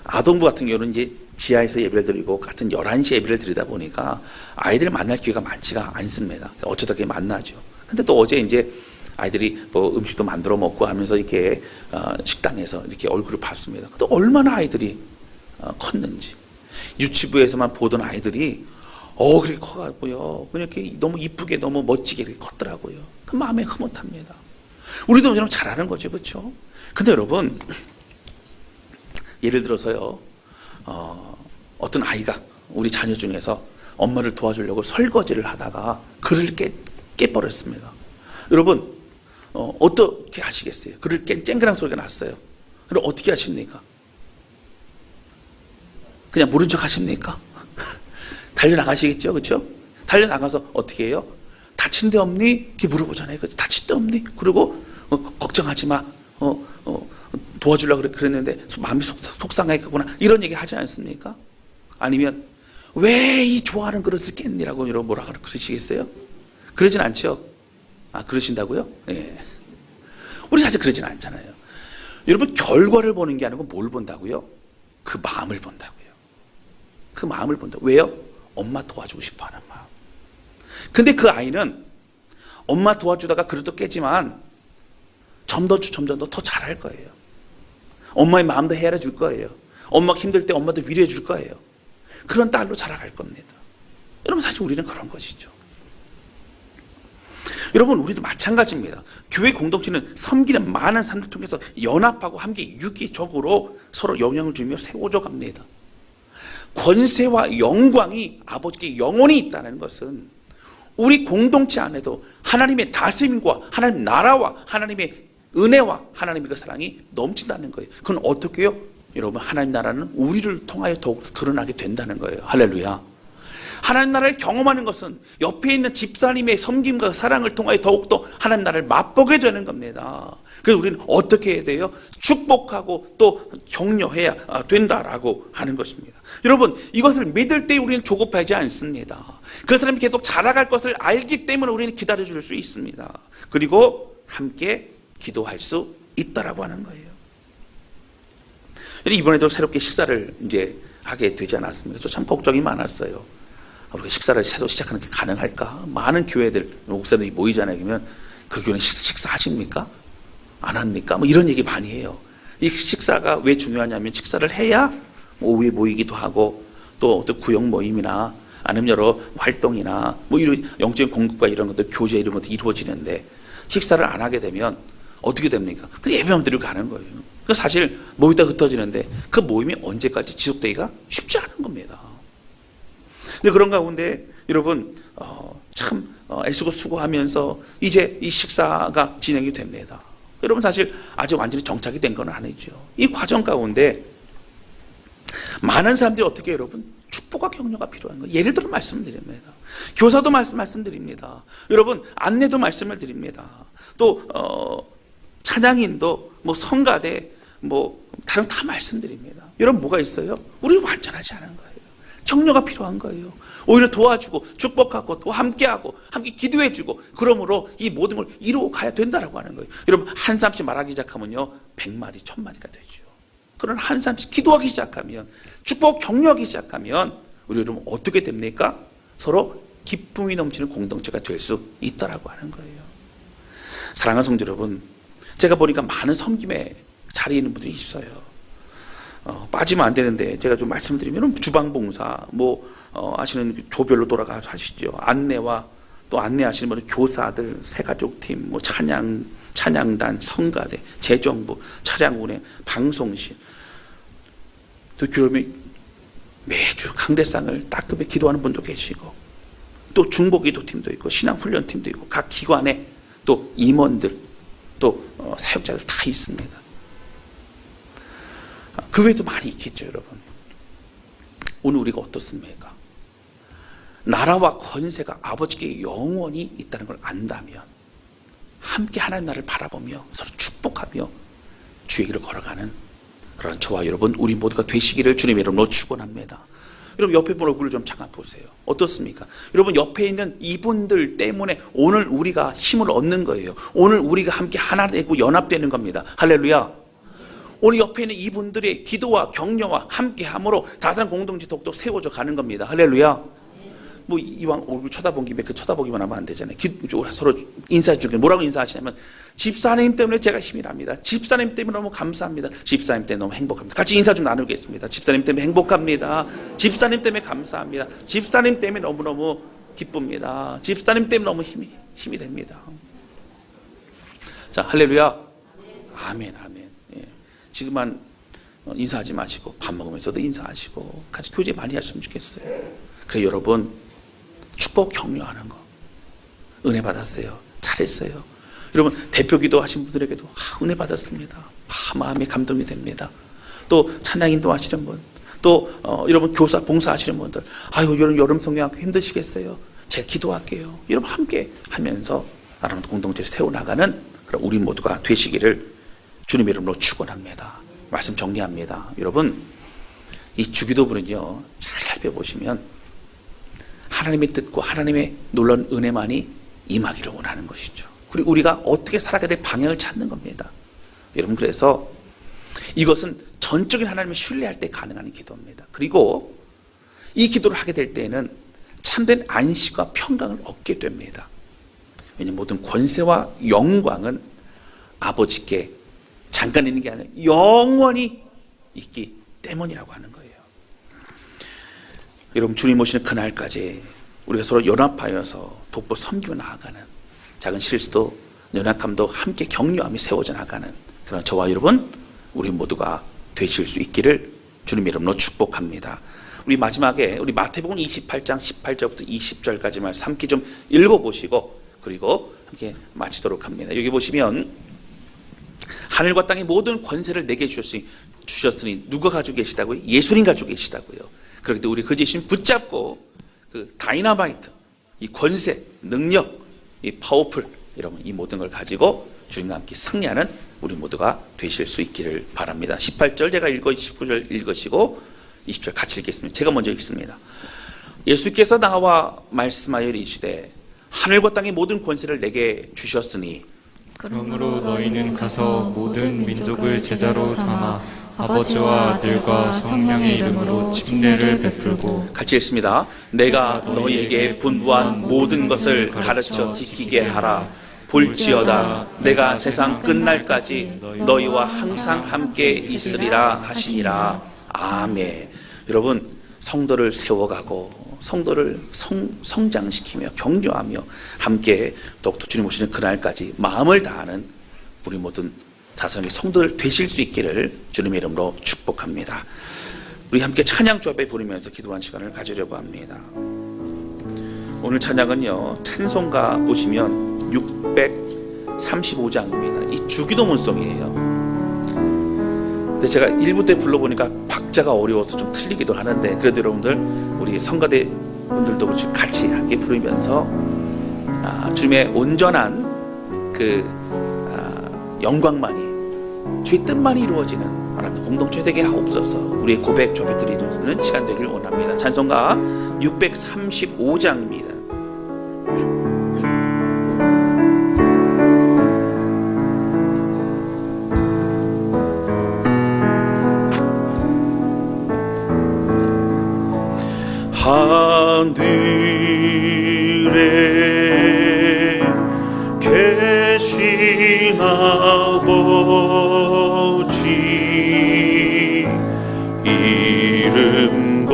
아동부 같은 경우는 이제 지하에서 예배를 드리고 같은 11시에 예배를 드리다 보니까 아이들 만날 기회가 많지가 않습니다. 어쩌다 그게 만나죠. 근데 또 어제 이제 아이들이 뭐 음식도 만들어 먹고 하면서 이렇게 식당에서 이렇게 얼굴을 봤습니다. 또 얼마나 아이들이 컸는지. 유치부에서만 보던 아이들이 그렇게 커가고요. 그냥 이렇게 너무 이쁘게 너무 멋지게 이렇게 컸더라고요. 그 마음에 흐뭇합니다. 우리도 여러분 잘하는 거죠, 그렇죠? 근데 여러분 예를 들어서요, 어떤 아이가 우리 자녀 중에서 엄마를 도와주려고 설거지를 하다가 그릇을 깨버렸습니다. 여러분 어떻게 하시겠어요? 그릇 깬 쨍그랑 소리가 났어요. 그럼 어떻게 하십니까? 그냥 모른 척 하십니까? 달려나가시겠죠, 그렇죠? 달려나가서 어떻게 해요? 다친 데 없니? 이렇게 물어보잖아요. 다친 데 없니? 그리고 걱정하지 마. 도와주려고 그랬는데 마음이 속상했구나. 이런 얘기 하지 않습니까? 아니면 왜 이 좋아하는 그릇을 깼니라고 여러분 뭐라 그러시겠어요? 그러진 않죠? 그러신다고요? 예. 우리 사실 그러진 않잖아요. 여러분 결과를 보는 게 아니고 뭘 본다고요? 그 마음을 본다고요. 그 마음을 본다고. 왜요? 엄마 도와주고 싶어 하는 마음. 근데 그 아이는 엄마 도와주다가 그릇도 깨지만 점점 더 잘할 거예요. 엄마의 마음도 헤아려 줄 거예요. 엄마가 힘들 때 엄마도 위로해 줄 거예요. 그런 딸로 자라갈 겁니다. 여러분 사실 우리는 그런 것이죠. 여러분 우리도 마찬가지입니다. 교회 공동체는 섬기는 많은 사람들 통해서 연합하고 함께 유기적으로 서로 영향을 주며 세워져 갑니다. 권세와 영광이 아버지께 영원히 있다는 것은 우리 공동체 안에도 하나님의 다스림과 하나님 나라와 하나님의 은혜와 하나님의 그 사랑이 넘친다는 거예요. 그건 어떻게 해요? 여러분 하나님 나라는 우리를 통하여 더욱 드러나게 된다는 거예요. 할렐루야. 하나님 나라를 경험하는 것은 옆에 있는 집사님의 섬김과 사랑을 통하여 더욱더 하나님 나라를 맛보게 되는 겁니다. 그래서 우리는 어떻게 해야 돼요? 축복하고 또 격려해야 된다라고 하는 것입니다. 여러분 이것을 믿을 때 우리는 조급하지 않습니다. 그 사람이 계속 자라갈 것을 알기 때문에 우리는 기다려줄 수 있습니다. 그리고 함께 기도할 수 있다라고 하는 거예요. 이번에도 새롭게 식사를 이제 하게 되지 않았습니까? 저 참 걱정이 많았어요. 우리가 식사를 새로 시작하는 게 가능할까? 많은 교회들, 목사들이 모이잖아요. 그러면 그 교회는 식사하십니까? 안 합니까? 뭐 이런 얘기 많이 해요. 이 식사가 왜 중요하냐면 식사를 해야 오후에 모이기도 하고 또 구역 모임이나 아니면 여러 활동이나 뭐 이런 영적인 공급과 이런 것들, 교제 이런 것도 이루어지는데 식사를 안 하게 되면 어떻게 됩니까? 그냥 예배만 드리고 가는 거예요. 사실 모이다 흩어지는데 그 모임이 언제까지 지속되기가 쉽지 않은 겁니다. 근데 그런 가운데 여러분 참 애쓰고 수고하면서 이제 이 식사가 진행이 됩니다. 여러분 사실 아직 완전히 정착이 된 건 아니죠. 이 과정 가운데 많은 사람들이 어떻게 여러분 축복과 격려가 필요한 거예요. 예를 들어 말씀드립니다. 교사도 말씀드립니다. 여러분 안내도 말씀을 드립니다. 또 찬양인도 뭐 성가대 뭐 다른 다 말씀드립니다. 여러분 뭐가 있어요? 우리는 완전하지 않은 거예요. 격려가 필요한 거예요. 오히려 도와주고 축복하고 또 함께하고 함께 기도해주고 그러므로 이 모든 걸 이루어 가야 된다라고 하는 거예요. 여러분 한 사람씩 말하기 시작하면요 100마디 1000마디가 되죠. 그런 한 사람씩 기도하기 시작하면 축복 격려하기 시작하면 우리 여러분 어떻게 됩니까? 서로 기쁨이 넘치는 공동체가 될 수 있다라고 하는 거예요. 사랑하는 성도 여러분, 제가 보니까 많은 섬김에 자리에 있는 분들이 있어요. 빠지면 안 되는데 제가 좀 말씀드리면 주방봉사, 아시는 조별로 돌아가서 하시죠. 안내와 또 안내하시는 분은 교사들, 새가족팀, 찬양단, 성가대, 재정부, 차량운행, 방송실. 또 교회 매주 강대상을 따끔히 기도하는 분도 계시고 또 중보기도팀도 있고 신앙훈련팀도 있고 각 기관에 또 임원들 또 사역자들 다 있습니다. 그 외에도 많이 있겠죠. 여러분 오늘 우리가 어떻습니까? 나라와 권세가 아버지께 영원히 있다는 걸 안다면 함께 하나님 나라를 바라보며 서로 축복하며 주의 길을 걸어가는 그런 저와 여러분 우리 모두가 되시기를 주님의 이름으로 축원합니다. 여러분 옆에 분 얼굴을 좀 잠깐 보세요. 어떻습니까? 여러분 옆에 있는 이분들 때문에 오늘 우리가 힘을 얻는 거예요. 오늘 우리가 함께 하나 되고 연합되는 겁니다. 할렐루야. 오늘 옆에 있는 이분들의 기도와 격려와 함께함으로 다산 공동체 독도 세워져 가는 겁니다. 할렐루야. 뭐 이왕 얼굴 쳐다본 김에 그 쳐다보기만 하면 안 되잖아요. 서로 인사해 주길 뭐라고 인사하시냐면 집사님 때문에 제가 힘이 납니다. 집사님 때문에 너무 감사합니다. 집사님 때문에 너무 행복합니다. 같이 인사 좀 나누겠습니다. 집사님 때문에 행복합니다. 집사님 때문에 감사합니다. 집사님 때문에 너무너무 기쁩니다. 집사님 때문에 너무 힘이 됩니다. 자, 할렐루야. 아멘, 아멘. 예. 지금만 인사하지 마시고 밥 먹으면서도 인사하시고 같이 교제 많이 하시면 좋겠어요. 그래 여러분, 축복 격려하는 거 은혜 받았어요. 잘했어요. 여러분 대표 기도하신 분들에게도 은혜 받았습니다. 마음에 감동이 됩니다. 또 찬양 인도하시는 분, 또 여러분 교사 봉사하시는 분들, 아유 여름 성경학교 힘드시겠어요. 제가 기도할게요. 여러분 함께 하면서 나라는 공동체를 세워나가는 그런 우리 모두가 되시기를 주님의 이름으로 축원합니다. 말씀 정리합니다. 여러분 이 주기도문은요, 잘 살펴보시면 하나님의 뜻과 하나님의 놀라운 은혜만이 임하기를 원하는 것이죠. 그리고 우리가 어떻게 살아가야 될 방향을 찾는 겁니다. 여러분 그래서 이것은 전적인 하나님을 신뢰할 때 가능한 기도입니다. 그리고 이 기도를 하게 될 때에는 참된 안식과 평강을 얻게 됩니다. 왜냐하면 모든 권세와 영광은 아버지께 잠깐 있는 게 아니라 영원히 있기 때문이라고 하는 거예요. 여러분 주님 오시는 그날까지 우리가 서로 연합하여서 돕고 섬기고 나아가는, 작은 실수도 연약함도 함께 격려하며 세워져 나가는 그런 저와 여러분 우리 모두가 되실 수 있기를 주님의 이름으로 축복합니다. 우리 마지막에 우리 마태복음 28장 18절부터 20절까지 말씀 함께 좀 읽어보시고 그리고 함께 마치도록 합니다. 여기 보시면 하늘과 땅의 모든 권세를 내게 주셨으니 누가 가지고 계시다고요? 예수님 가지고 계시다고요. 그렇기 때문에 우리 그 지신 붙잡고 그 다이너마이트, 이 권세, 능력, 이 파워풀, 여러분 이 모든 걸 가지고 주님과 함께 승리하는 우리 모두가 되실 수 있기를 바랍니다. 18절 제가 읽고 19절 읽으시고 20절 같이 읽겠습니다. 제가 먼저 읽습니다. 예수께서 나와 말씀하여 이르시되 하늘과 땅의 모든 권세를 내게 주셨으니 그러므로 너희는 가서 모든 민족을 제자로 삼아 아버지와 아들과 성령의 이름으로 침례를 베풀고 같이 읽습니다. 내가 너희에게 분부한 모든 것을 가르쳐 지키게 하라. 볼지어다 내가 세상 끝날까지 너희와 항상 함께 있으리라 하시니라. 아멘. 여러분 성도를 세워가고 성도를 성장시키며 격려하며 함께 더욱더 주님 오시는 그날까지 마음을 다하는 우리 모든 다스림의 성도들 되실 수 있기를 주님의 이름으로 축복합니다. 우리 함께 찬양 조합에 부르면서 기도하는 시간을 가지려고 합니다. 오늘 찬양은요, 찬송가 보시면 635장입니다. 이 주기도문송이에요. 근데 제가 1부 때 불러보니까 박자가 어려워서 좀 틀리기도 하는데 그래도 여러분들 우리 성가대 분들도 같이 함께 부르면서 주님의 온전한 그 영광만이 주의 뜻만이 이루어지는 하나님 공동체 되게 하옵소서. 우리의 고백 조배 드리는 시간 되기를 원합니다. 찬송가 635장입니다. 하늘에 계신 아버지 이름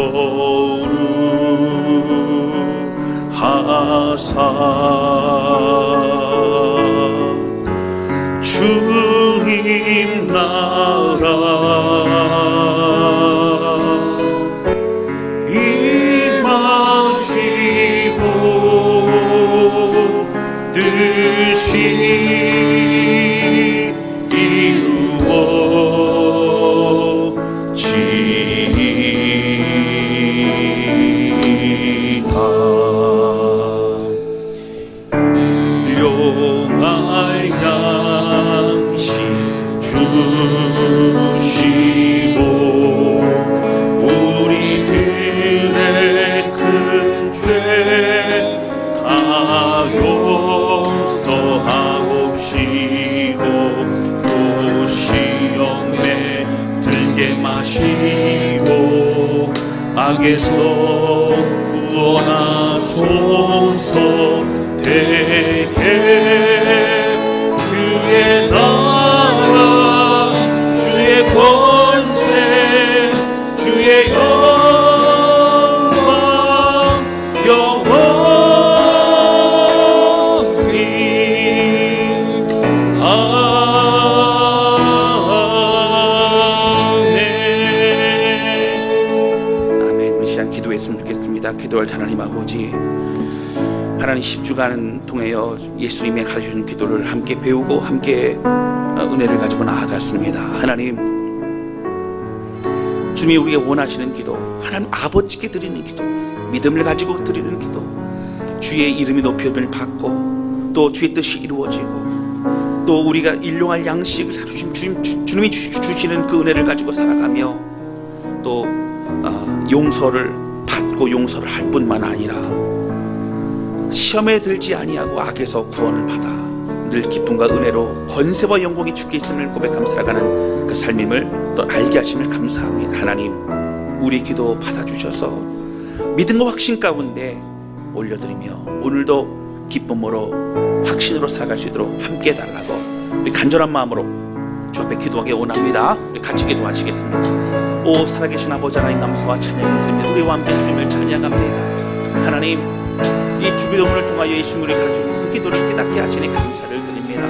거룩하사 주님 나라 뜻이 이루어지이다. 용할 양식 주시고 우리들의 큰 죄 다 용서하옵시고 또 시험에 악에서 구원하소서. 대개 주의 나라 주의 권세 주의 영광 영원히 아멘. 이 시간 기도했으면 좋겠습니다. 기도할 하나님 아버지, 하나님 10주간 통하여 예수님의 가르쳐준 기도를 함께 배우고 함께 은혜를 가지고 나아갔습니다. 하나님, 주님이 우리가 원하시는 기도, 하나님 아버지께 드리는 기도, 믿음을 가지고 드리는 기도, 주의 이름이 높임을 받고 또 주의 뜻이 이루어지고 또 우리가 일용할 양식을 주님이 주시는 그 은혜를 가지고 살아가며 또 용서를 받고 용서를 할 뿐만 아니라 시험에 들지 아니하고 악에서 구원을 받아 늘 기쁨과 은혜로 권세와 영광이 주께 있음을 고백하며 살아가는 그 삶임을 또 알게 하심을 감사합니다. 하나님, 우리 기도 받아주셔서 믿음과 확신 가운데 올려드리며 오늘도 기쁨으로 확신으로 살아갈 수 있도록 함께 해달라고 우리 간절한 마음으로 주 앞에 기도하기 원합니다. 우리 같이 기도하시겠습니다. 오 살아계신 아버지 하나님, 감사와 찬양을 드리며 우리와 함께 주님을 찬양합니다. 하나님, 이 주기도문을 통하여 예수님이 가르치는 그 기도를 깨닫게 하시니 감사를 드립니다.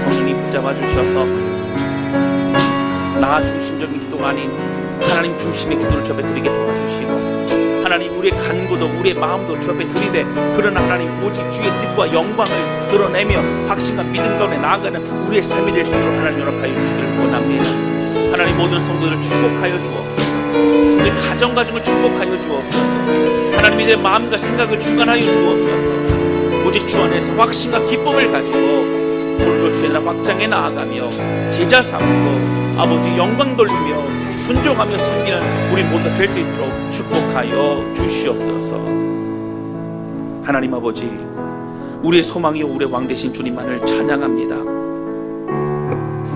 성령님 붙잡아 주셔서 나 중심적인 기도가 아닌 하나님 중심의 기도를 주 앞에 드리게 도와주시고, 하나님 우리의 간구도 우리의 마음도 주 앞에 드리되, 그러나 하나님 오직 주의 뜻과 영광을 드러내며 확신과 믿음 가운데 나아가는 우리의 삶이 될 수 있도록 하나님 연합하여 주시기를 원합니다. 하나님 모든 성도들을 축복하여 주옵소서. 우리 가정을 축복하여 주옵소서. 하나님이 내 마음과 생각을 주관하여 주옵소서. 오직 주 안에서 확신과 기쁨을 가지고 오늘도 주의 나라 확장해 나아가며 제자 삼고 아버지 영광 돌리며 순종하며 섬기는 우리 모두가 될 수 있도록 축복하여 주시옵소서. 하나님 아버지, 우리의 소망이요 우리의 왕 되신 주님만을 찬양합니다.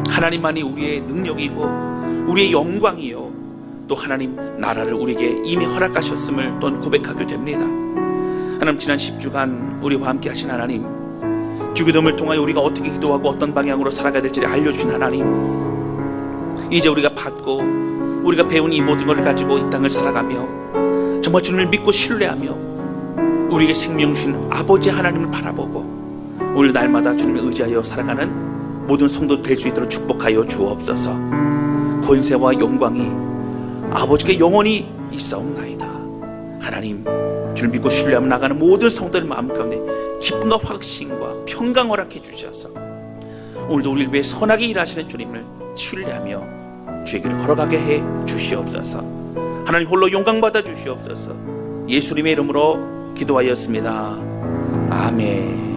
하나님만이 우리의 능력이고 우리의 영광이요 또 하나님 나라를 우리에게 이미 허락하셨음을 또한 고백하게 됩니다. 하나님, 지난 10주간 우리와 함께 하신 하나님, 주기도문을 통하여 우리가 어떻게 기도하고 어떤 방향으로 살아가야 될지를 알려주신 하나님, 이제 우리가 받고 우리가 배운 이 모든 것을 가지고 이 땅을 살아가며 정말 주님을 믿고 신뢰하며 우리에게 생명 주신 아버지 하나님을 바라보고 오늘 날마다 주님을 의지하여 살아가는 모든 성도 될 수 있도록 축복하여 주옵소서. 권세와 영광이 아버지께 영원히 있사옵나이다. 하나님, 주를 믿고 신뢰하며 나가는 모든 성도의 마음 가운데 기쁨과 확신과 평강 허락해 주셔서 오늘도 우리를 위해 선하게 일하시는 주님을 신뢰하며 주의 길을 걸어가게 해 주시옵소서. 하나님 홀로 영광 받아 주시옵소서. 예수님의 이름으로 기도하였습니다. 아멘.